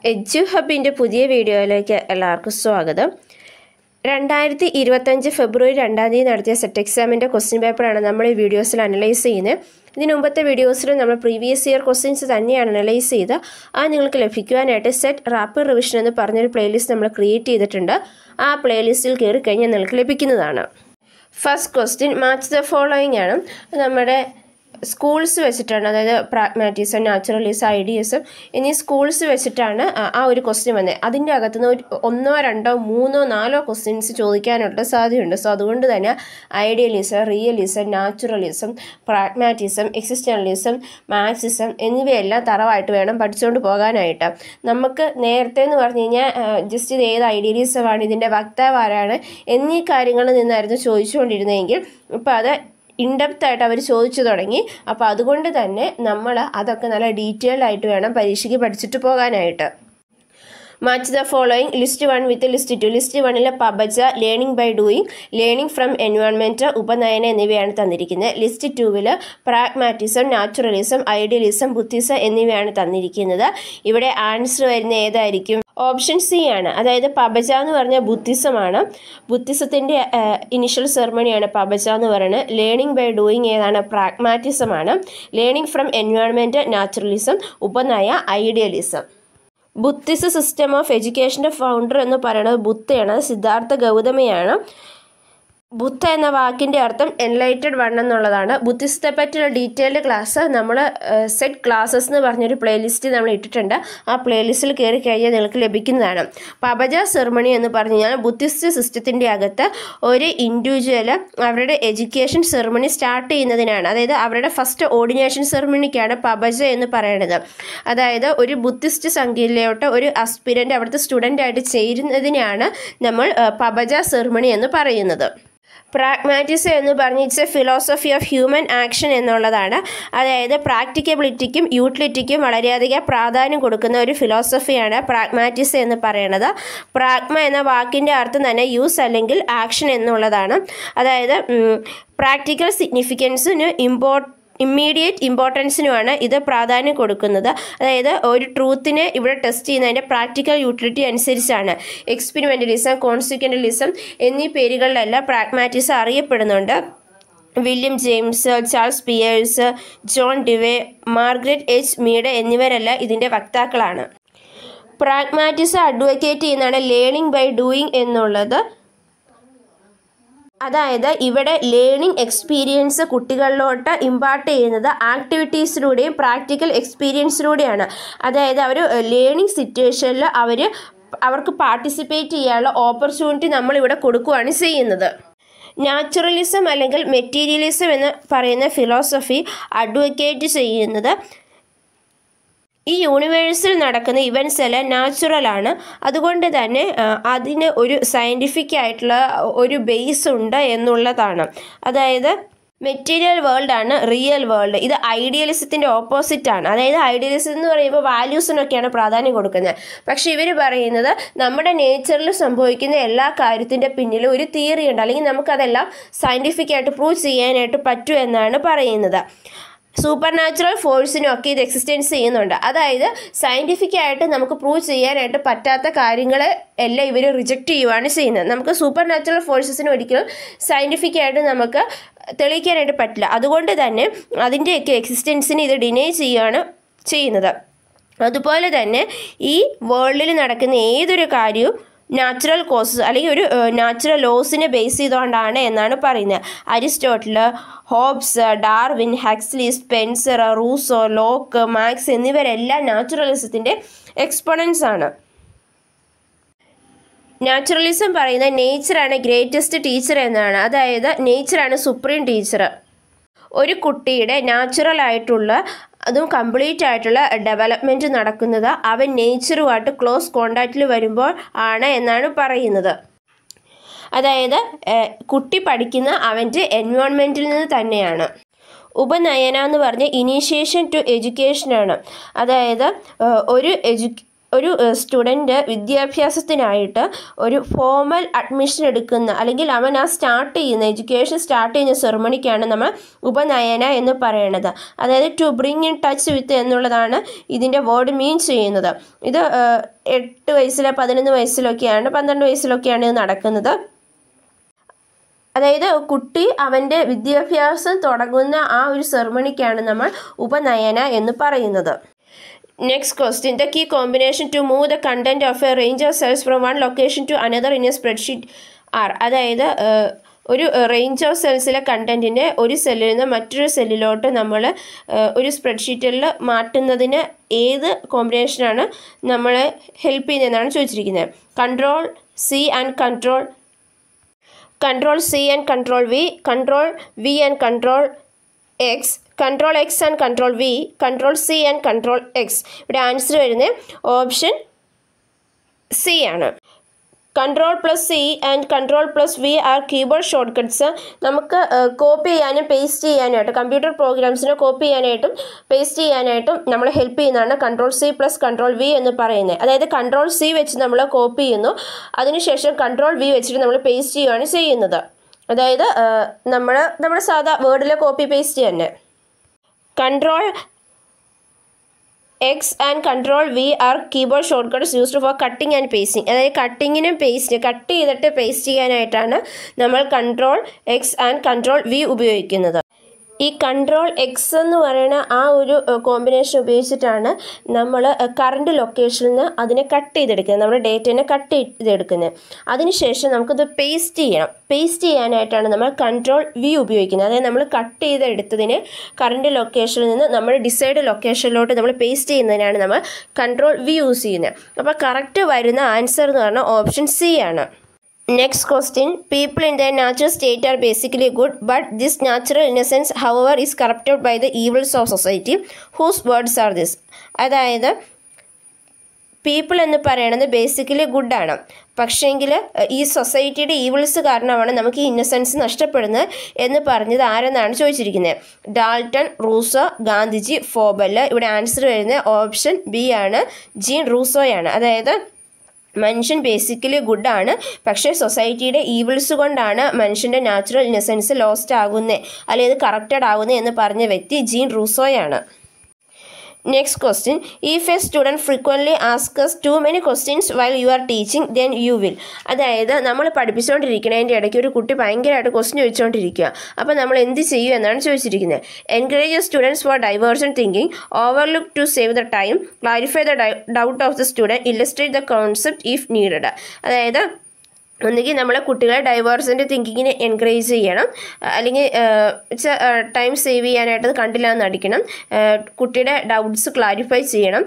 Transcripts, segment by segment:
Edu ഹബിൻ്റെ പുതിയ വീഡിയോയിലേക്ക് എല്ലാവർക്കും സ്വാഗതം. 2025 ഫെബ്രുവരി 2 നടത്തിയ സെറ്റ് എക്സാമിൻ്റെ ക്വസ്റ്റ്യൻ പേപ്പറാണ് നമ്മൾ ഈ വീഡിയോസിൽ അനലൈസ് ചെയ്യുന്നത്. ഇതിന് മുമ്പത്തെ വീഡിയോസിൽ നമ്മൾ പ്രീവിയസ് ഇയർ ക്വസ്റ്റ്യൻസ് തന്നെയാണ് അനലൈസ് ചെയ്ത് അത് നിങ്ങൾക്ക് ലഭിക്കുവാനായിട്ട് സെറ്റ് റാപ്പിഡ് റിവിഷൻ എന്ന് പറഞ്ഞൊരു പ്ലേലിസ്റ്റ് നമ്മൾ ക്രിയേറ്റ് ചെയ്തിട്ടുണ്ട്. ആ പ്ലേലിസ്റ്റിൽ കയറി കഴിഞ്ഞാൽ നിങ്ങൾക്ക് ലഭിക്കുന്നതാണ്. First question match the following ആണ്. നമ്മുടെ സ്കൂൾസ് വെച്ചിട്ടാണ്, അതായത് പ്രാഗ്മാറ്റിസം, നാച്ചുറലിസം, ഐഡിയസം എന്നീ സ്കൂൾസ് വെച്ചിട്ടാണ് ആ ഒരു ക്വസ്റ്റ്യൻ വന്നത്. അതിൻ്റെ അകത്തുനിന്ന് ഒരു 1, 2, 3, 4 ക്വസ്റ്റ്യൻസ് ചോദിക്കാനുള്ള സാധ്യതയുണ്ട്. സോ അതുകൊണ്ട് തന്നെ idealism, realism, naturalism, pragmatism, existentialism, Marxism എന്നിവയെല്ലാം തറവായിട്ട് വേണം പഠിച്ചുകൊണ്ട് പോകാനായിട്ട്. നമുക്ക് നേരത്തെ എന്ന് പറഞ്ഞു കഴിഞ്ഞാൽ ജസ്റ്റ് ഇത് ഏത് ഐഡിയലിസമാണ്, ഇതിൻ്റെ വക്താവ് ആരാണ് എന്നീ കാര്യങ്ങളിൽ നിന്നായിരുന്നു ചോദിച്ചുകൊണ്ടിരുന്നതെങ്കിൽ ഇപ്പോൾ അത് ഇൻഡെപ്ത് ആയിട്ട് അവർ ചോദിച്ചു തുടങ്ങി. അപ്പോൾ അതുകൊണ്ട് തന്നെ നമ്മൾ അതൊക്കെ നല്ല ഡീറ്റെയിൽഡ് ആയിട്ട് വേണം പരീക്ഷയ്ക്ക് പഠിച്ചിട്ട് പോകാനായിട്ട്. മാച്ച് ദ ഫോളോയിങ് ലിസ്റ്റ് 1 വിത്ത് ലിസ്റ്റ് 2. ലിസ്റ്റ് 1 പബജ, learning by doing, learning from environment, upanayana എന്നിവയാണ് തന്നിരിക്കുന്നത്. List 2 pragmatism, naturalism, idealism, Buddhism എന്നിവയാണ് തന്നിരിക്കുന്നത്. ഇവിടെ ആൻസർ വരുന്ന ഏതായിരിക്കും? ഓപ്ഷൻ സി ആണ്. അതായത് പബജ എന്ന് പറഞ്ഞാൽ ബുദ്ധിസമാണ്. ബുദ്ധിസത്തിൻ്റെ ഇനിഷ്യൽ സെറമണിയാണ് പബജ എന്ന് പറയുന്നത്. ലേണിംഗ് ബൈ ഡൂയിങ് ഏതാണ്? പ്രാഗ്മാറ്റിസമാണ്. Learning from environment, naturalism, upanaya, idealism. Buddhist system of എഡ്യൂക്കേഷൻ്റെ ഫൗണ്ടർ എന്ന് പറയുന്നത് ബുദ്ധയാണ്, സിദ്ധാർത്ഥ ഗൗതമയാണ്. ബുദ്ധ എന്ന വാക്കിൻ്റെ അർത്ഥം എൻലൈറ്റഡ് വൺ എന്നുള്ളതാണ്. ബുദ്ധിസത്തെ പറ്റിയുള്ള ഡീറ്റെയിൽഡ് ക്ലാസ് നമ്മൾ സെറ്റ് ക്ലാസ്സസ് എന്ന് പറഞ്ഞൊരു പ്ലേലിസ്റ്റ് നമ്മൾ ഇട്ടിട്ടുണ്ട്. ആ പ്ലേലിസ്റ്റിൽ കയറി കഴിഞ്ഞാൽ നിങ്ങൾക്ക് ലഭിക്കുന്നതാണ്. പബജ സെറമണി എന്ന് പറഞ്ഞു കഴിഞ്ഞാൽ ബുദ്ധിസ്റ്റ് സിസ്റ്റത്തിൻ്റെ അകത്ത് ഒരു ഇൻഡിവിജ്വൽ അവരുടെ എഡ്യൂക്കേഷൻ സെറമണി സ്റ്റാർട്ട് ചെയ്യുന്നതിനാണ്. അതായത് അവരുടെ ഫസ്റ്റ് ഓർഡിനേഷൻ സെറമണിക്കാണ് പബജ എന്ന് പറയുന്നത്. അതായത് ഒരു ബുദ്ധിസ്റ്റ് സംഖ്യയിലോട്ട് ഒരു അസ്പിരൻ്റ് അവിടുത്തെ സ്റ്റുഡൻ്റ് ആയിട്ട് ചേരുന്നതിനാണ് നമ്മൾ പബജ സെറമണി എന്ന് പറയുന്നത്. പ്രാഗ്മാറ്റിസം എന്ന് പറഞ്ഞ് it's A philosophy of human action എന്നുള്ളതാണ്. അതായത് പ്രാക്ടിക്കബിലിറ്റിക്കും യൂട്ടിലിറ്റിക്കും വളരെയധികം പ്രാധാന്യം കൊടുക്കുന്ന ഒരു ഫിലോസഫിയാണ് പ്രാഗ്മാറ്റിസം എന്ന് പറയുന്നത്. പ്രാഗ്മ എന്ന വാക്കിൻ്റെ അർത്ഥം തന്നെ യൂസ് അല്ലെങ്കിൽ ആക്ഷൻ എന്നുള്ളതാണ്. അതായത് പ്രാക്ടിക്കൽ സിഗ്നിഫിക്കൻസിന് ഇമ്മീഡിയറ്റ് ഇമ്പോർട്ടൻസിനുമാണ് ഇത് പ്രാധാന്യം കൊടുക്കുന്നത്. അതായത് ഒരു ട്രൂത്തിനെ ഇവിടെ ടെസ്റ്റ് ചെയ്യുന്നതിൻ്റെ പ്രാക്ടിക്കൽ യൂട്ടിലിറ്റി അനുസരിച്ചാണ്. എക്സ്പെരിമെൻ്റലിസം, കോൺസിക്വൻ്റലിസം എന്നീ പേരുകളിലെല്ലാം പ്രാഗ്മാറ്റിസം അറിയപ്പെടുന്നുണ്ട്. William James, Charles Peirce, John Dewey, Margaret H Mead എന്നിവരെല്ലാം ഇതിൻ്റെ വക്താക്കളാണ്. പ്രാഗ്മാറ്റിസം അഡ്വക്കേറ്റ് ചെയ്യുന്നതാണ് ലേണിംഗ് ബൈ ഡൂയിങ് എന്നുള്ളത്. അതായത് ഇവിടെ ലേണിംഗ് എക്സ്പീരിയൻസ് കുട്ടികളിലോട്ട് ഇമ്പാർട്ട് ചെയ്യുന്നത് ആക്ടിവിറ്റീസിലൂടെയും പ്രാക്ടിക്കൽ എക്സ്പീരിയൻസിലൂടെയാണ്. അതായത് അവർ ലേണിംഗ് സിറ്റുവേഷനിൽ അവർക്ക് പാർട്ടിസിപ്പേറ്റ് ചെയ്യാനുള്ള ഓപ്പർച്യൂണിറ്റി നമ്മളിവിടെ കൊടുക്കുകയാണ് ചെയ്യുന്നത്. നാച്ചുറലിസം അല്ലെങ്കിൽ മെറ്റീരിയലിസം എന്ന് പറയുന്ന ഫിലോസഫി അഡ്വക്കേറ്റ് ചെയ്യുന്നത് ഈ യൂണിവേഴ്സിൽ നടക്കുന്ന ഇവൻറ്റ്സ് എല്ലാം നാച്ചുറലാണ്. അതുകൊണ്ട് തന്നെ അതിന് ഒരു സയൻറ്റിഫിക് ആയിട്ടുള്ള ഒരു ബേസ് ഉണ്ട് എന്നുള്ളതാണ്. അതായത് മെറ്റീരിയൽ വേൾഡാണ് റിയൽ വേൾഡ്. ഇത് ഐഡിയലിസത്തിൻ്റെ ഓപ്പോസിറ്റാണ്. അതായത് ഐഡിയലിസം എന്ന് പറയുമ്പോൾ വാല്യൂസിനൊക്കെയാണ് പ്രാധാന്യം കൊടുക്കുന്നത്. പക്ഷേ ഇവർ പറയുന്നത് നമ്മുടെ നേച്ചറിൽ സംഭവിക്കുന്ന എല്ലാ കാര്യത്തിൻ്റെ പിന്നിലും ഒരു തിയറി ഉണ്ട്, അല്ലെങ്കിൽ നമുക്കതെല്ലാം സയൻറ്റിഫിക്കായിട്ട് പ്രൂവ് ചെയ്യാനായിട്ട് പറ്റും എന്നാണ് പറയുന്നത്. സൂപ്പർ നാച്ചുറൽ ഫോഴ്സിനൊക്കെ ഇത് എക്സിസ്റ്റൻസ് ചെയ്യുന്നുണ്ട്. അതായത് സയൻറ്റിഫിക് ആയിട്ട് നമുക്ക് പ്രൂവ് ചെയ്യാനായിട്ട് പറ്റാത്ത കാര്യങ്ങളെ എല്ലാം ഇവർ റിജക്റ്റ് ചെയ്യുകയാണ് ചെയ്യുന്നത്. നമുക്ക് സൂപ്പർ നാച്ചുറൽ ഫോഴ്സസിന് ഒരിക്കലും സയൻറ്റിഫിക് ആയിട്ട് നമുക്ക് തെളിയിക്കാനായിട്ട് പറ്റില്ല. അതുകൊണ്ട് തന്നെ അതിൻ്റെയൊക്കെ എക്സിസ്റ്റൻസിന് ഇത് ഡിനൈ ചെയ്യുകയാണ് ചെയ്യുന്നത്. അതുപോലെ തന്നെ ഈ വേൾഡിൽ നടക്കുന്ന ഏതൊരു കാര്യവും നാച്ചുറൽ കോസസ് അല്ലെങ്കിൽ ഒരു നാച്ചുറൽ ലോസിനെ ബേസ് ചെയ്തുകൊണ്ടാണ് എന്നാണ് പറയുന്നത്. Aristotle, Hobbes, Darwin, Huxley, Spencer, Rousseau, Locke, Marx എന്നിവരെല്ലാം നാച്ചുറലിസത്തിൻ്റെ എക്സ്പോണൻസ് ആണ്. നാച്ചുറലിസം പറയുന്നത് നേച്ചറാണ് ഗ്രേറ്റസ്റ്റ് ടീച്ചർ എന്നാണ്. അതായത് നേച്ചറാണ് സുപ്രീം ടീച്ചർ. ഒരു കുട്ടിയുടെ നാച്ചുറൽ ആയിട്ടുള്ള അതും കംപ്ലീറ്റ് ആയിട്ടുള്ള ഡെവലപ്മെൻറ്റ് നടക്കുന്നത് അവൻ നേച്ചറുമായിട്ട് ക്ലോസ് കോണ്ടാക്റ്റിൽ വരുമ്പോൾ ആണ് എന്നാണ് പറയുന്നത്. അതായത് കുട്ടി പഠിക്കുന്ന അവൻ്റെ എൻവയോൺമെൻറ്റിൽ നിന്ന് തന്നെയാണ്. ഉപനയന എന്ന് പറഞ്ഞ ഇനീഷ്യേഷൻ ടു എഡ്യൂക്കേഷനാണ്. അതായത് ഒരു ഒരു സ്റ്റുഡൻറ്റ് വിദ്യാഭ്യാസത്തിനായിട്ട് ഒരു ഫോമൽ അഡ്മിഷൻ എടുക്കുന്ന അല്ലെങ്കിൽ അവൻ എഡ്യൂക്കേഷൻ സ്റ്റാർട്ട് ചെയ്യുന്ന സെറിമണിക്കാണ് നമ്മൾ ഉപനയന എന്ന് പറയുന്നത്. അതായത് to bring in touch with എന്നുള്ളതാണ് ഇതിൻ്റെ വേർഡ് മീൻ ചെയ്യുന്നത്. ഇത് 8 വയസ്സിലോ 11 വയസ്സിലൊക്കെയാണ് 12 വയസ്സിലൊക്കെയാണ് ഇത് നടക്കുന്നത്. അതായത് കുട്ടി അവൻ്റെ വിദ്യാഭ്യാസം തുടങ്ങുന്ന ആ ഒരു സെറിമണിക്കാണ് നമ്മൾ ഉപനയന എന്ന് പറയുന്നത്. Next question. The key combination to move the content of a range of cells from one location to another in a spreadsheet are. അതായത് ഒരു റേഞ്ച് ഓഫ് സെൽസിലെ കണ്ടൻറ്റിനെ ഒരു സെല്ലിൽ നിന്ന് മറ്റൊരു സെല്ലിലോട്ട് നമ്മൾ ഒരു സ്പ്രെഡ്ഷീറ്റിൽ മാറ്റുന്നതിന് ഏത് കോമ്പിനേഷനാണ് നമ്മളെ ഹെൽപ്പ് ചെയ്യുന്നതെന്നാണ് ചോദിച്ചിരിക്കുന്നത്. Control C and control C and control V, control V and control X, control X and control V, control C and control X. ഇവിടെ ആൻസർ വരുന്നത് ഓപ്ഷൻ C ആണ്. Control plus C and control plus V are keyboard shortcuts. നമുക്ക് copy ചെയ്യാനും paste ചെയ്യാനായിട്ടും computer പ്രോഗ്രാംസിനെ copy ചെയ്യാനായിട്ടും paste ചെയ്യാനായിട്ടും നമ്മൾ ഹെൽപ്പ് ചെയ്യുന്നതാണ് control C plus control V എന്ന് പറയുന്നത്. അതായത് കൺട്രോൾ C വെച്ച് നമ്മൾ കോപ്പി ചെയ്യുന്നു, അതിനുശേഷം കൺട്രോൾ V വെച്ചിട്ട് നമ്മൾ പേസ്റ്റ് ചെയ്യുകയാണ് ചെയ്യുന്നത്. അതായത് നമ്മുടെ സാധാ വേർഡിലെ കോപ്പി പേസ്റ്റ് തന്നെ. Control X and control V are keyboard shortcuts used for cutting and pasting. അതായത് കട്ടിങ്ങിനും കട്ട് ചെയ്തിട്ട് പേസ്റ്റ് ചെയ്യാനായിട്ടാണ് നമ്മൾ control X and control V ഉപയോഗിക്കുന്നത്. ഈ കൺട്രോൾ എക്സ് എന്ന് പറയുന്ന ആ ഒരു കോമ്പിനേഷൻ ഉപയോഗിച്ചിട്ടാണ് നമ്മൾ കറണ്ട് ലൊക്കേഷനിൽ നിന്ന് അതിനെ കട്ട് ചെയ്തെടുക്കുന്നത്, നമ്മുടെ ഡേറ്റനെ കട്ട് ചെയ്തെടുക്കുന്നത്. അതിനുശേഷം നമുക്കത് പേസ്റ്റ് ചെയ്യണം. പേസ്റ്റ് ചെയ്യാനായിട്ടാണ് നമ്മൾ കൺട്രോൾ വി ഉപയോഗിക്കുന്നത്. അതായത് നമ്മൾ കട്ട് ചെയ്തെടുത്തതിനെ കറണ്ട് ലൊക്കേഷനിൽ നിന്ന് നമ്മൾ ഡിസൈഡ് ലൊക്കേഷനിലോട്ട് നമ്മൾ പേസ്റ്റ് ചെയ്യുന്നതിനാണ് നമ്മൾ കൺട്രോൾ വി യൂസ് ചെയ്യുന്നത്. അപ്പോൾ കറക്റ്റ് വരുന്ന ആൻസർ എന്ന് പറഞ്ഞാൽ ഓപ്ഷൻ സി ആണ്. Next question. People in their natural state are basically good, but this natural innocence, however, is corrupted by the evils of society. Whose words are this? അതായത് people എന്ന് പറയുന്നത് basically ഗുഡാണ്, പക്ഷേങ്കിൽ ഈ സൊസൈറ്റിയുടെ evils കാരണമാണ് നമുക്ക് ഈ ഇന്നസെൻസ് നഷ്ടപ്പെടുന്നത് എന്ന് പറഞ്ഞത് ആരെന്നാണ് ചോദിച്ചിരിക്കുന്നത്. Dalton, Rousseau, Gandhiji, Froebel. ഇവിടെ ആൻസർ വരുന്നത് ഓപ്ഷൻ ബി ആണ്, ജീൻ റൂസോയാണ്. അതായത് മനുഷ്യൻ ബേസിക്കലി ഗുഡാണ്, പക്ഷേ സൊസൈറ്റിയുടെ ഈവിൾസ് കൊണ്ടാണ് മനുഷ്യൻ്റെ നാച്ചുറൽ ഇന്നസെൻസ് ലോസ്റ്റ് ആകുന്നത് അല്ലെങ്കിൽ കറപ്റ്റഡ് ആകുന്നത് എന്ന് പറഞ്ഞ വ്യക്തി ജീൻ റൂസോയാണ്. Next question. If a student frequently asks too many questions while you are teaching then you will. അതായത് നമ്മൾ പഠിപ്പിച്ചുകൊണ്ടിരിക്കുന്നതിൻ്റെ ഇടയ്ക്ക് ഒരു കുട്ടി ഭയങ്കരമായിട്ട് ക്വസ്റ്റ്യൻ ചോദിച്ചുകൊണ്ടിരിക്കുക. അപ്പോൾ നമ്മൾ എന്ത് ചെയ്യും എന്നാണ് ചോദിച്ചിരിക്കുന്നത്. Encourage students for diversion thinking, overlook to save the time, clarify the doubt of the student, illustrate the concept if needed. അതായത് ഒന്നുകിൽ നമ്മളെ കുട്ടികളെ ഡൈവേഴ്സിൻ്റെ തിങ്കിങ്ങിനെ എൻകറേജ് ചെയ്യണം, അല്ലെങ്കിൽ ടൈം സേവ് ചെയ്യാനായിട്ട് കണ്ടില്ല എന്ന് നടിക്കണം, കുട്ടിയുടെ ഡൗട്ട്സ് ക്ലാരിഫൈ ചെയ്യണം,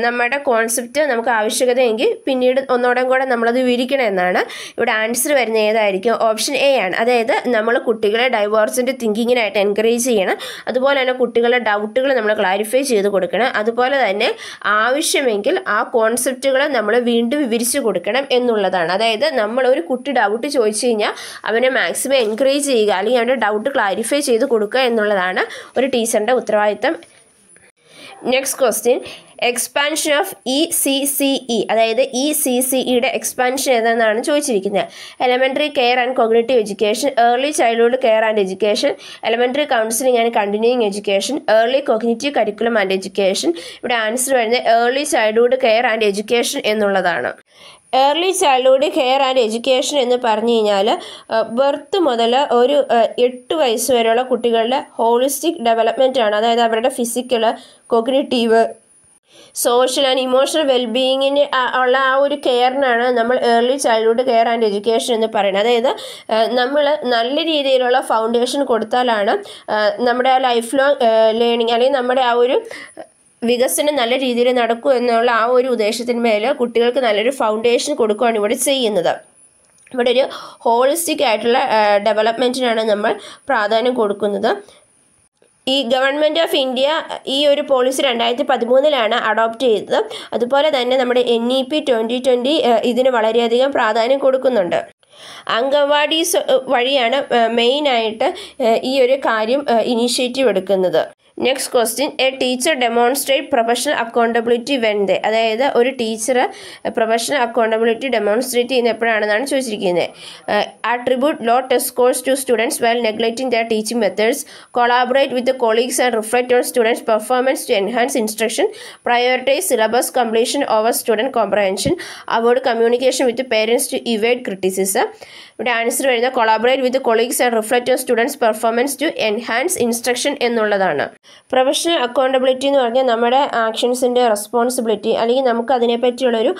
നമ്മുടെ കോൺസെപ്റ്റ് നമുക്ക് ആവശ്യകതയെങ്കിൽ പിന്നീട് ഒന്നോടെ കൂടെ നമ്മളത് വിവരിക്കണം എന്നാണ്. ഇവിടെ ആൻസർ വരുന്നത് ഏതായിരിക്കും? ഓപ്ഷൻ എ ആണ്. അതായത് നമ്മൾ കുട്ടികളെ ഡൈവേഴ്സിൻ്റെ തിങ്കിങ്ങിനായിട്ട് എൻകറേജ് ചെയ്യണം, അതുപോലെ തന്നെ കുട്ടികളുടെ ഡൗട്ടുകൾ നമ്മൾ ക്ലാരിഫൈ ചെയ്ത് കൊടുക്കണം, അതുപോലെ തന്നെ ആവശ്യമെങ്കിൽ ആ കോൺസെപ്റ്റുകൾ നമ്മൾ വീണ്ടും വിവരിച്ചു കൊടുക്കണം എന്നുള്ളതാണ്. അതായത് നമ്മൾ ഒരു കുട്ടി ഡൗട്ട് ചോദിച്ചു കഴിഞ്ഞാൽ അവനെ മാക്സിമം എൻകറേജ് ചെയ്യുക അല്ലെങ്കിൽ അവൻ്റെ ഡൗട്ട് ക്ലാരിഫൈ ചെയ്ത് കൊടുക്കുക എന്നുള്ളതാണ് ഒരു ടീച്ചറിൻ്റെ ഉത്തരവാദിത്തം. Next question. Expansion of ECCE, അതായത് ECCEയുടെ എക്സ്പാൻഷൻ ഏതെന്നാണ് ചോദിച്ചിരിക്കുന്നത്. Elementary care and cognitive education, early childhood care and education, elementary counselling and continuing education, early cognitive curriculum and education. ഇവിടെ ആൻസർ വരുന്നത് early childhood care and education എന്നുള്ളതാണ്. Early childhood care and education എന്ന് പറഞ്ഞു കഴിഞ്ഞാൽ birth മുതൽ ഒരു 8 വയസ്സ് വരെയുള്ള കുട്ടികളുടെ ഹോളിസ്റ്റിക് ഡെവലപ്മെൻ്റ് ആണ്. അതായത് അവരുടെ physical, cognitive, social and emotional വെൽബീയിങ്ങിന് ഉള്ള ആ ഒരു കെയറിനാണ് നമ്മൾ early childhood care and education എന്ന് പറയുന്നത്. അതായത് നമ്മൾ നല്ല രീതിയിലുള്ള ഫൗണ്ടേഷൻ കൊടുത്താലാണ് നമ്മുടെ ആ ലൈഫ് ലോങ് ലേണിംഗ് അല്ലെങ്കിൽ നമ്മുടെ ആ ഒരു വികസനം നല്ല രീതിയിൽ നടക്കൂ എന്നുള്ള ആ ഒരു ഉദ്ദേശത്തിന്മേൽ കുട്ടികൾക്ക് നല്ലൊരു ഫൗണ്ടേഷൻ കൊടുക്കുകയാണ് ഇവിടെ ചെയ്യുന്നത്. ഇവിടെ ഒരു ഹോളിസ്റ്റിക് ആയിട്ടുള്ള ഡെവലപ്മെൻറ്റിനാണ് നമ്മൾ പ്രാധാന്യം കൊടുക്കുന്നത്. ഈ ഗവൺമെൻറ് ഓഫ് ഇന്ത്യ ഈ ഒരു പോളിസി 2013 അഡോപ്റ്റ് ചെയ്തത്. അതുപോലെ തന്നെ നമ്മുടെ NEP 2020 ഇതിന് വളരെയധികം പ്രാധാന്യം കൊടുക്കുന്നുണ്ട്. അംഗൻവാടീസ് വഴിയാണ് മെയിനായിട്ട് ഈ ഒരു കാര്യം ഇനീഷ്യേറ്റീവ് എടുക്കുന്നത്. Next question a teacher demonstrate professional accountability when they, അതായത് ഒരു ടീച്ചർ പ്രൊഫഷണൽ അക്കൗണ്ടബിലിറ്റി ഡെമോൺസ്ട്രേറ്റ് ചെയ്യുന്ന എപ്പോഴാണെന്നാണ് ചോദിച്ചിരിക്കുന്നത്. Attribute low test scores to students while neglecting their teaching methods, collaborate with colleagues and reflect on students performance to enhance instruction, prioritize syllabus completion over student comprehension, avoid communication with parents to evade criticism. ഇവിടെ answer വരുന്ന collaborate with colleagues and reflect on students performance to enhance instruction എന്നുള്ളതാണ്. Professional accountability എന്ന് പറഞ്ഞാൽ നമ്മുടെ ആക്ഷൻസിൻ്റെ responsibility അല്ലെങ്കിൽ നമുക്ക് അതിനെപ്പറ്റിയുള്ളൊരു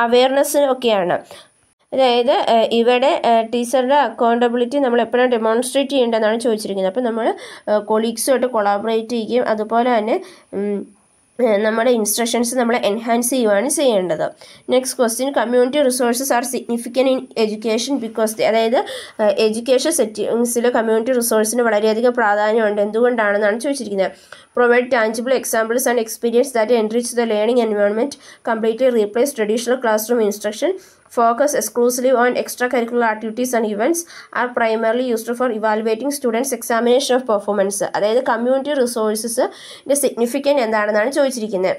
awareness ഒക്കെയാണ്. അതായത് ഇവിടെ ടീച്ചറുടെ അക്കൗണ്ടബിലിറ്റി നമ്മൾ എപ്പോഴും ഡെമോൺസ്ട്രേറ്റ് ചെയ്യേണ്ടതെന്നാണ് ചോദിച്ചിരിക്കുന്നത്. അപ്പോൾ നമ്മൾ കൊളീഗ്സുമായിട്ട് കൊളാബറേറ്റ് ചെയ്യുകയും അതുപോലെ തന്നെ നമ്മുടെ ഇൻസ്ട്രക്ഷൻസ് നമ്മൾ എൻഹാൻസ് ചെയ്യുകയാണ് ചെയ്യേണ്ടത്. Next question community resources are significant in education because അതായത് എഡ്യൂക്കേഷൻ സെറ്റിങ്സിൽ കമ്മ്യൂണിറ്റി റിസോഴ്സിന് വളരെയധികം പ്രാധാന്യമുണ്ട്. എന്തുകൊണ്ടാണെന്നാണ് ചോദിച്ചിരിക്കുന്നത്. Provide tangible examples and experience that enrich the learning environment, completely replace traditional class room instruction, focus exclusively on extracurricular activities and events, are primarily used for evaluating students' examination of performance. അതായത് community റിസോഴ്സസിൻ്റെ significant എന്താണെന്നാണ് ചോദിച്ചിരിക്കുന്നത്.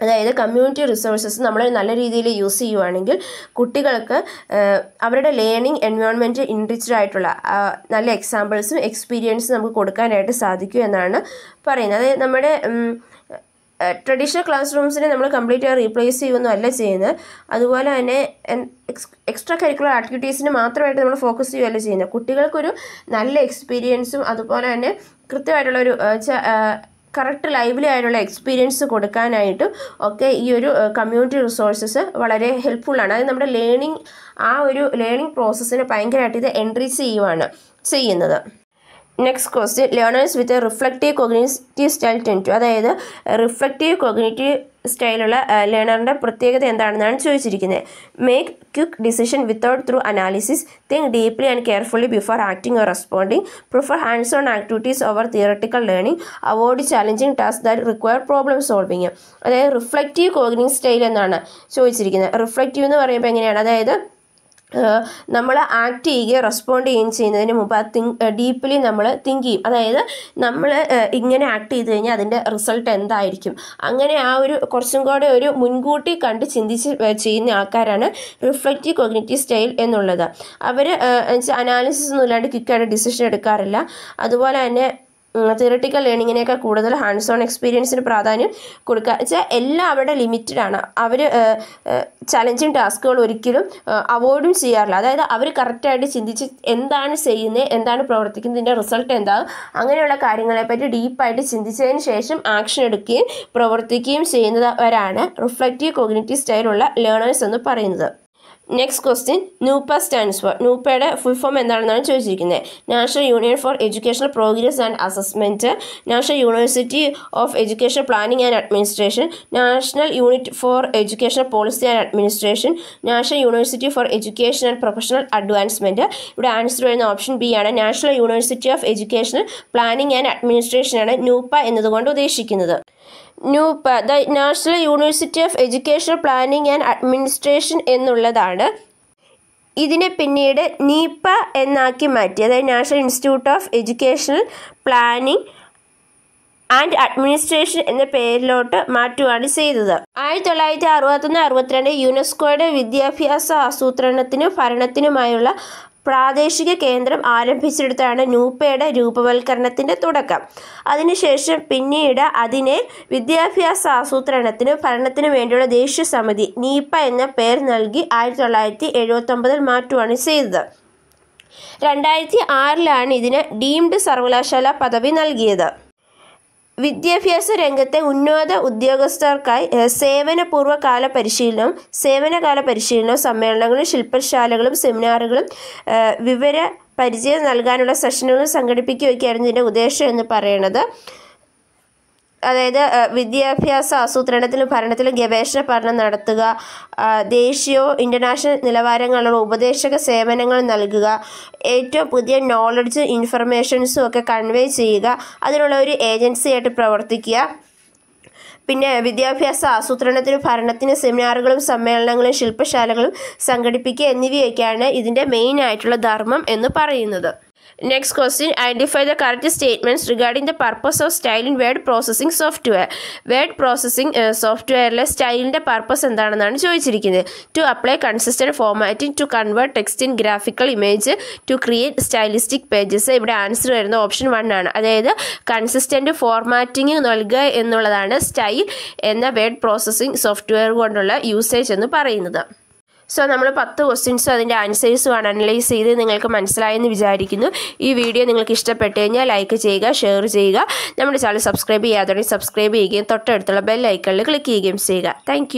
അതായത് community resources നമ്മൾ നല്ല രീതിയിൽ use ചെയ്യുവാണെങ്കിൽ കുട്ടികൾക്ക് അവരുടെ ലേണിംഗ് എൻവയോൺമെൻറ്റ് ഇൻറിച്ച്ഡ് ആയിട്ടുള്ള നല്ല എക്സാമ്പിൾസും എക്സ്പീരിയൻസും നമുക്ക് കൊടുക്കാനായിട്ട് സാധിക്കും എന്നാണ് പറയുന്നത്. അതായത് നമ്മുടെ ട്രഡീഷണൽ ക്ലാസ് റൂംസിനെ നമ്മൾ കംപ്ലീറ്റ് റീപ്ലേസ് ചെയ്യുകയൊന്നും അല്ല ചെയ്യുന്നത്. അതുപോലെ തന്നെ എക്സ്ട്രാ കരിക്കുലർ ആക്ടിവിറ്റീസിന് മാത്രമായിട്ട് നമ്മൾ ഫോക്കസ് ചെയ്യുകയല്ല ചെയ്യുന്നത്. കുട്ടികൾക്കൊരു നല്ല എക്സ്പീരിയൻസും അതുപോലെ തന്നെ കൃത്യമായിട്ടുള്ളൊരു കറക്റ്റ് ലൈവ്ലി ആയിട്ടുള്ള എക്സ്പീരിയൻസ് കൊടുക്കാനായിട്ടും ഒക്കെ ഈ ഒരു കമ്മ്യൂണിറ്റി റിസോഴ്സസ് വളരെ ഹെൽപ്ഫുള്ളാണ്. അത് നമ്മുടെ ലേണിംഗ് പ്രോസസ്സിനെ ഭയങ്കരമായിട്ട് ഇത് എൻറിച്ച് ചെയ്യുകയാണ് ചെയ്യുന്നത്. Next question learners with reflective cognitive style tend to, അതായത് റിഫ്ലക്റ്റീവ് കോഗ്നിറ്റീവ് സ്റ്റൈലുള്ള ലേണറിൻ്റെ പ്രത്യേകത എന്താണെന്നാണ് ചോദിച്ചിരിക്കുന്നത്. Make quick decision without through analysis, think deeply and carefully before acting or responding, prefer hands on activities over theoretical learning, avoid challenging task that require problem solving. അതായത് reflective cognitive style എന്നാണ് ചോദിച്ചിരിക്കുന്നത്. Reflective എന്ന് പറയുമ്പോൾ എങ്ങനെയാണ്, അതായത് നമ്മൾ act ചെയ്യുകയും respond ചെയ്യുകയും ചെയ്യുന്നതിന് മുമ്പ് ഡീപ്ലി നമ്മൾ തിങ്ക് ചെയ്യും. അതായത് നമ്മൾ ഇങ്ങനെ ആക്ട് ചെയ്ത് കഴിഞ്ഞാൽ അതിൻ്റെ റിസൾട്ട് എന്തായിരിക്കും, അങ്ങനെ ആ ഒരു കുറച്ചും കൂടെ ഒരു മുൻകൂട്ടി കണ്ട് ചിന്തിച്ച് ചെയ്യുന്ന ആൾക്കാരാണ് റിഫ്ലക്റ്റീവ് കോഗ്നിറ്റീവ് സ്റ്റൈൽ എന്നുള്ളത്. അവർ അനാലിസിസ് ഒന്നും ഇല്ലാണ്ട് ക്വിക്കായിട്ട് ഡിസിഷൻ എടുക്കാറില്ല. അതുപോലെ തന്നെ തിയറട്ടിക്കൽ ലേണിങ്ങിനേക്കാൾ കൂടുതൽ ഹാൻഡ്സ് ഓൺ എക്സ്പീരിയൻസിന് പ്രാധാന്യം കൊടുക്കുക. വെച്ചാൽ എല്ലാം അവിടെ ലിമിറ്റഡാണ്. അവർ ചലഞ്ചിങ് ടാസ്കുകൾ ഒരിക്കലും അവോയ്ഡും ചെയ്യാറില്ല. അതായത് അവർ കറക്റ്റായിട്ട് ചിന്തിച്ച് എന്താണ് ചെയ്യുന്നത്, എന്താണ് പ്രവർത്തിക്കുന്നതിൻ്റെ റിസൾട്ട് എന്താകും, അങ്ങനെയുള്ള കാര്യങ്ങളെപ്പറ്റി ഡീപ്പായിട്ട് ചിന്തിച്ചതിന് ശേഷം ആക്ഷൻ എടുക്കുകയും പ്രവർത്തിക്കുകയും ചെയ്യുന്നവരാണ് റിഫ്ലക്റ്റീവ് കോഗ്നിറ്റീവ് സ്റ്റൈലുള്ള ലേണേഴ്സ് എന്ന് പറയുന്നത്. Next question NUEPA stands for, നൂപ്പയുടെ ഫുൾ ഫോം എന്താണെന്നാണ് ചോദിച്ചിരിക്കുന്നത്. National union for educational progress and assessment, national university of education planning and administration, national unit for education policy and administration, national university for education and professional advancement. ഇവിടെ answer വരുന്ന option B ആണ്. National university of educational planning and അഡ്മിനിസ്ട്രേഷനാണ് നൂപ്പ എന്നതുകൊണ്ട് ഉദ്ദേശിക്കുന്നത്. NUEPA the national university of education planning and administration എന്നുള്ളതാണ്. ഇതിനെ പിന്നീട് നീപ്പ എന്നാക്കി മാറ്റി. അതായത് national institute of educational planning and administration എന്ന പേരിലോട്ട് മാറ്റുകയാണ് ചെയ്തത്. 1961-62 യുനെസ്കോയുടെ വിദ്യാഭ്യാസ ആസൂത്രണത്തിനും ഭരണത്തിനുമായുള്ള പ്രാദേശിക കേന്ദ്രം ആരംഭിച്ചെടുത്താണ് നൂപ്പയുടെ രൂപവൽക്കരണത്തിൻ്റെ തുടക്കം. അതിനുശേഷം പിന്നീട് അതിനെ വിദ്യാഭ്യാസ ആസൂത്രണത്തിനും ഭരണത്തിനും വേണ്ടിയുള്ള ദേശീയ സമിതി നീപ്പ എന്ന പേര് നൽകി 1979 മാറ്റുകയാണ് ചെയ്തത്. 2006 ഇതിന് ഡീംഡ് സർവകലാശാല പദവി നൽകിയത്. വിദ്യാഭ്യാസ രംഗത്തെ ഉന്നത ഉദ്യോഗസ്ഥർക്കായി സേവനകാല പരിശീലനവും സമ്മേളനങ്ങളും ശില്പശാലകളും സെമിനാറുകളും വിവര പരിചയം നൽകാനുള്ള സെഷനുകളും സംഘടിപ്പിക്കുകയൊക്കെയായിരുന്നു ഇതിൻ്റെ ഉദ്ദേശം എന്ന് പറയുന്നത്. അതായത് വിദ്യാഭ്യാസ ആസൂത്രണത്തിലും ഭരണത്തിലും ഗവേഷണ പഠനം നടത്തുക, ദേശീയവും ഇൻ്റർനാഷണൽ നിലവാരങ്ങളുള്ള ഉപദേശക സേവനങ്ങൾ നൽകുക, ഏറ്റവും പുതിയ നോളജ് ഇൻഫർമേഷൻസും ഒക്കെ കൺവേ ചെയ്യുക, അതിനുള്ള ഒരു ഏജൻസിയായിട്ട് പ്രവർത്തിക്കുക. പിന്നെ വിദ്യാഭ്യാസ ആസൂത്രണത്തിനും ഭരണത്തിന് സെമിനാറുകളും സമ്മേളനങ്ങളും ശില്പശാലകളും സംഘടിപ്പിക്കുക എന്നിവയൊക്കെയാണ് ഇതിൻ്റെ മെയിൻ ആയിട്ടുള്ള ധർമ്മം എന്ന് പറയുന്നത്. Next question, identify the correct statements regarding the purpose of style in word processing software. Word processing softwareലെ സ്റ്റൈലിൻ്റെ പർപ്പസ് എന്താണെന്നാണ് ചോദിച്ചിരിക്കുന്നത്. To apply consistent formatting, to convert text in graphical image, to create stylistic pages. ഇവിടെ answer വരുന്ന option 1 ആണ്. അതായത് consistent formatting നൽകുക എന്നുള്ളതാണ് സ്റ്റൈൽ എന്ന വേർഡ് പ്രോസസ്സിംഗ് സോഫ്റ്റ്വെയർ കൊണ്ടുള്ള യൂസേജ് എന്ന് പറയുന്നത്. സോ നമ്മൾ 10 ക്വസ്റ്റ്യൻസും അതിൻ്റെ ആൻസേഴ്സുമാണ് അനലൈസ് ചെയ്ത് നിങ്ങൾക്ക് മനസ്സിലായെന്ന് വിചാരിക്കുന്നു. ഈ വീഡിയോ നിങ്ങൾക്ക് ഇഷ്ടപ്പെട്ട് കഴിഞ്ഞാൽ ലൈക്ക് ചെയ്യുക, ഷെയർ ചെയ്യുക. നമ്മുടെ ചാനൽ സബ്സ്ക്രൈബ് ചെയ്യാതെ സബ്സ്ക്രൈബ് ചെയ്യുകയും തൊട്ടടുത്തുള്ള ബെൽ ഐക്കണിൽ ക്ലിക്ക് ചെയ്യുകയും ചെയ്യുക. താങ്ക്